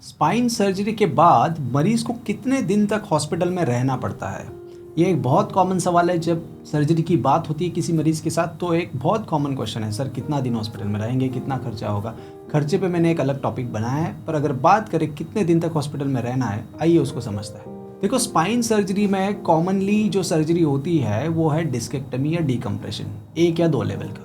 Spine surgery के बाद मरीज को कितने दिन तक हॉस्पिटल में रहना पड़ता है? ये एक बहुत कॉमन सवाल है। जब सर्जरी की बात होती है किसी मरीज के साथ तो एक बहुत कॉमन क्वेश्चन है, सर कितना दिन हॉस्पिटल में रहेंगे, कितना खर्चा होगा। खर्चे पे मैंने एक अलग टॉपिक बनाया है, पर अगर बात करें कितने दिन तक हॉस्पिटल में रहना है, आइए उसको समझते हैं। देखो, स्पाइन सर्जरी में कॉमनली जो सर्जरी होती है वो है डिस्केक्टमी या डीकम्प्रेशन, 1 या 2 लेवल का।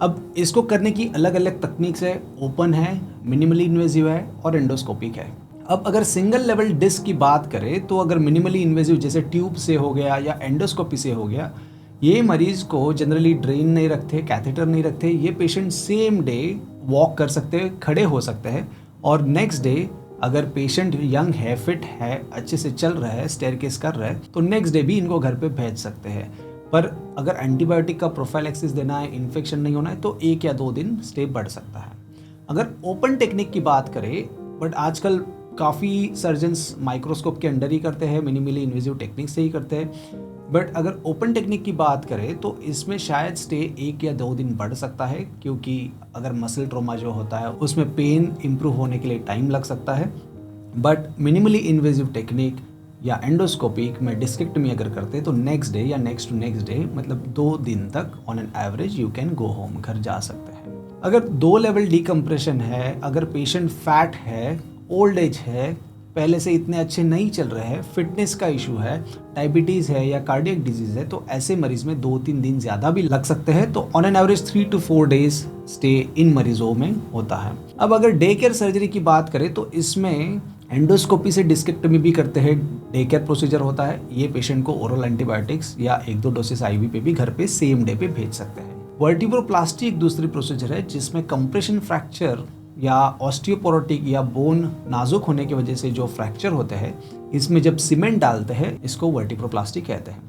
अब इसको करने की अलग अलग तकनीक्स है, ओपन है, मिनिमली इन्वेजिव है और एंडोस्कोपिक है। अब अगर सिंगल लेवल डिस्क की बात करें तो अगर मिनिमली इन्वेजिव जैसे ट्यूब से हो गया या एंडोस्कोपी से हो गया, ये मरीज को जनरली ड्रेन नहीं रखते, कैथेटर नहीं रखते। ये पेशेंट सेम डे वॉक कर सकते हैं, खड़े हो सकते हैं, और नेक्स्ट डे अगर पेशेंट यंग है, फिट है, अच्छे से चल रहा है, स्टेयरकेस कर रहा है, तो नेक्स्ट डे भी इनको घर पे भेज सकते हैं। पर अगर एंटीबायोटिक का प्रोफाइलैक्सिस देना है, इन्फेक्शन नहीं होना है, तो 1 या 2 दिन स्टे बढ़ सकता है। अगर ओपन टेक्निक की बात करें, बट आजकल काफ़ी सर्जन्स माइक्रोस्कोप के अंडर ही करते हैं, मिनिमली इन्वेजिव टेक्निक से ही करते हैं। बट अगर ओपन टेक्निक की बात करें तो इसमें शायद स्टे 1 या 2 दिन बढ़ सकता है, क्योंकि अगर मसल ट्रोमा जो होता है उसमें पेन इम्प्रूव होने के लिए टाइम लग सकता है। बट मिनिमली इन्वेजिव टेक्निक या एंडोस्कोपिक में डिस्केक्टमी अगर करते हैं तो नेक्स्ट डे या नेक्स्ट टू नेक्स्ट डे, मतलब 2 दिन तक on an average you can go home, घर जा सकते हैं। अगर 2 लेवल डीकम्प्रेशन है, अगर पेशेंट फैट है, ओल्ड एज है, पहले से इतने अच्छे नहीं चल रहे हैं, फिटनेस का इशू है, डायबिटीज़ है या कार्डियक डिजीज़ है, तो ऐसे मरीज में 2-3 दिन ज़्यादा भी लग सकते हैं। तो on an average 3 to 4 days stay in मरीजों में होता है। अब अगर डे केयर सर्जरी की बात करें तो इसमें एंडोस्कोपी से डिस्केक्टमी भी करते हैं, डे केयर प्रोसीजर होता है। ये पेशेंट को ओरल एंटीबायोटिक्स या 1-2 डोसेस आईवी पे भी घर पे सेम डे पे भेज सकते हैं। वर्टिब्रोप्लास्टी एक दूसरी प्रोसीजर है जिसमें कंप्रेशन फ्रैक्चर या ऑस्टियोपोरोटिक या बोन नाजुक होने की वजह से जो फ्रैक्चर होते हैं, इसमें जब सीमेंट डालते हैं इसको वर्टिब्रोप्लास्टी कहते हैं।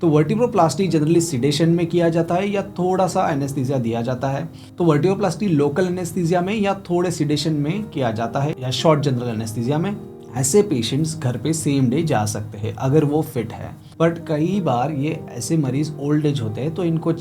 तो वर्टिब्रोप्लास्टी जनरली सिडेशन में किया जाता है या थोड़ा सा एनेस्थीसिया दिया जाता है। तो वर्टिब्रोप्लास्टी लोकल एनेस्थीसिया में या थोड़े सिडेशन में किया जाता है या शॉर्ट जनरल एनेस्थीसिया में। ऐसे पेशेंट्स घर पे सेम डे जा सकते हैं अगर वो फिट है। बट कई बार ये ऐसे मरीज ओल्ड एज होते हैं तो इनको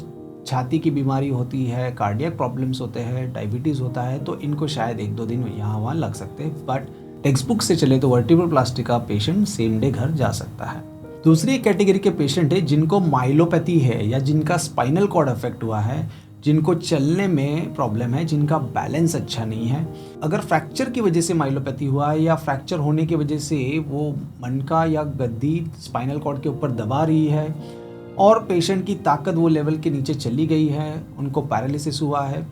छाती की बीमारी होती है, कार्डियक प्रॉब्लम्स होते हैं, डायबिटीज़ होता है, तो इनको शायद 1-2 दिन यहाँ वहाँ लग सकते हैं। बट टेक्स्ट बुक से चले तो वर्टिब्रोप्लास्टी का पेशेंट सेम डे घर जा सकता है। दूसरी कैटेगरी के पेशेंट है जिनको माइलोपैथी है या जिनका स्पाइनल कॉर्ड अफेक्ट हुआ है, जिनको चलने में प्रॉब्लम है, जिनका बैलेंस अच्छा नहीं है। अगर फ्रैक्चर की वजह से माइलोपैथी हुआ है या फ्रैक्चर होने की वजह से वो मनका या गद्दी स्पाइनल कॉर्ड के ऊपर दबा रही है और पेशेंट की ताकत वो लेवल के नीचे चली गई है, उनको पैरालिसिस हुआ है,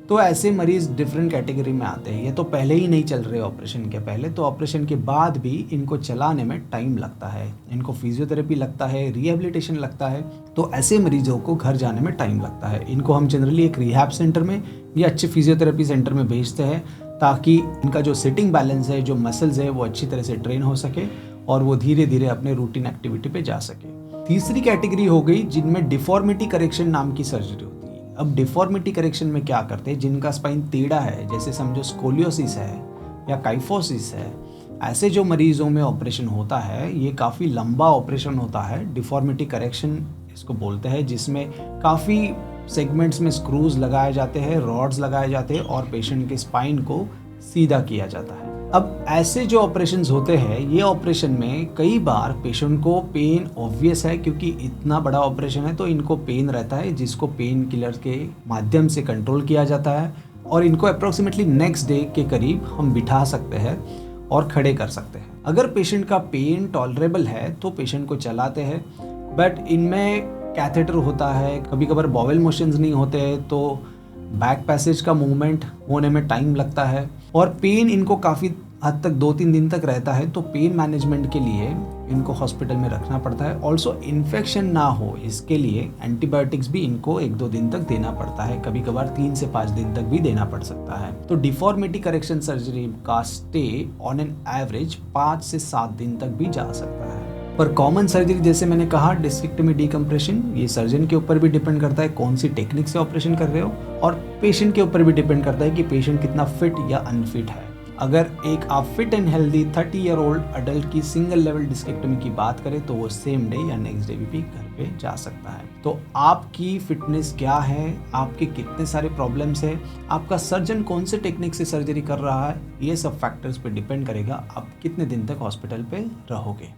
तो ऐसे मरीज डिफरेंट कैटेगरी में आते हैं। ये तो पहले ही नहीं चल रहे ऑपरेशन के पहले, तो ऑपरेशन के बाद भी इनको चलाने में टाइम लगता है, इनको फिजियोथेरेपी लगता है, रिहेबिलिटेशन लगता है, तो ऐसे मरीजों को घर जाने में टाइम लगता है। इनको हम जनरली एक रिहैब सेंटर में या अच्छे फिजियोथेरेपी सेंटर में भेजते हैं ताकि इनका जो सिटिंग बैलेंस है, जो मसल्स है, वो अच्छी तरह से ट्रेन हो सके और वो धीरे धीरे अपने रूटीन एक्टिविटी पे जा सके। तीसरी कैटेगरी हो गई जिनमें डिफॉर्मिटी करेक्शन नाम की सर्जरी होती है। अब डिफॉर्मिटी करेक्शन में क्या करते हैं, जिनका स्पाइन टेढ़ा है, जैसे समझो स्कोलियोसिस है या काइफोसिस है, ऐसे जो मरीजों में ऑपरेशन होता है, ये काफ़ी लंबा ऑपरेशन होता है। डिफॉर्मिटी करेक्शन इसको बोलते हैं, जिसमें काफ़ी सेगमेंट्स में स्क्रूज लगाए जाते हैं, रॉड्स लगाए जाते हैं और पेशेंट के स्पाइन को सीधा किया जाता है। अब ऐसे जो ऑपरेशंस होते हैं, ये ऑपरेशन में कई बार पेशेंट को पेन ऑब्वियस है, क्योंकि इतना बड़ा ऑपरेशन है तो इनको पेन रहता है, जिसको पेन किलर के माध्यम से कंट्रोल किया जाता है और इनको अप्रोक्सीमेटली नेक्स्ट डे के करीब हम बिठा सकते हैं और खड़े कर सकते हैं। अगर पेशेंट का पेन टॉलरेबल है तो पेशेंट को चलाते हैं, बट इनमें कैथेटर होता है, कभी कभार बॉवेल मोशंस नहीं होते हैं, तो बैक पैसेज का मूवमेंट होने में टाइम लगता है और पेन इनको काफ़ी हद तक 2-3 दिन तक रहता है। तो पेन मैनेजमेंट के लिए इनको हॉस्पिटल में रखना पड़ता है। ऑल्सो इन्फेक्शन ना हो इसके लिए एंटीबायोटिक्स भी इनको 1-2 दिन तक देना पड़ता है, कभी कभार 3 से 5 दिन तक भी देना पड़ सकता है। तो डिफॉर्मिटी करेक्शन सर्जरी का स्टे ऑन एन एवरेज 5 से 7 दिन तक भी जा सकता है। पर कॉमन सर्जरी जैसे मैंने कहा, डिस्केक्टमी, डीकम्प्रेशन, ये सर्जन के ऊपर भी डिपेंड करता है कौन सी टेक्निक से ऑपरेशन कर रहे हो, और पेशेंट के ऊपर भी डिपेंड करता है कि पेशेंट कितना फिट या अनफिट है। अगर एक आप fit and healthy 30 year old adult की सिंगल लेवल डिस्केक्टमी की बात करें तो वो सेम डे या नेक्स्ट डे भी घर पे जा सकता है। तो आपकी फिटनेस क्या है, आपके कितने सारे प्रॉब्लम्स है, आपका सर्जन कौन से टेक्निक से सर्जरी कर रहा है, ये सब फैक्टर्स पे डिपेंड करेगा आप कितने दिन तक हॉस्पिटल पे रहोगे।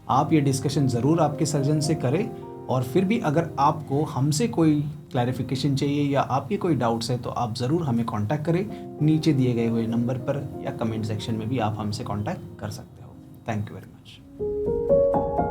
आप ये डिस्कशन ज़रूर आपके सर्जन से करें, और फिर भी अगर आपको हमसे कोई क्लैरिफिकेशन चाहिए या आपके कोई डाउट्स है तो आप ज़रूर हमें कांटेक्ट करें नीचे दिए गए हुए नंबर पर, या कमेंट सेक्शन में भी आप हमसे कांटेक्ट कर सकते हो। Thank you very much.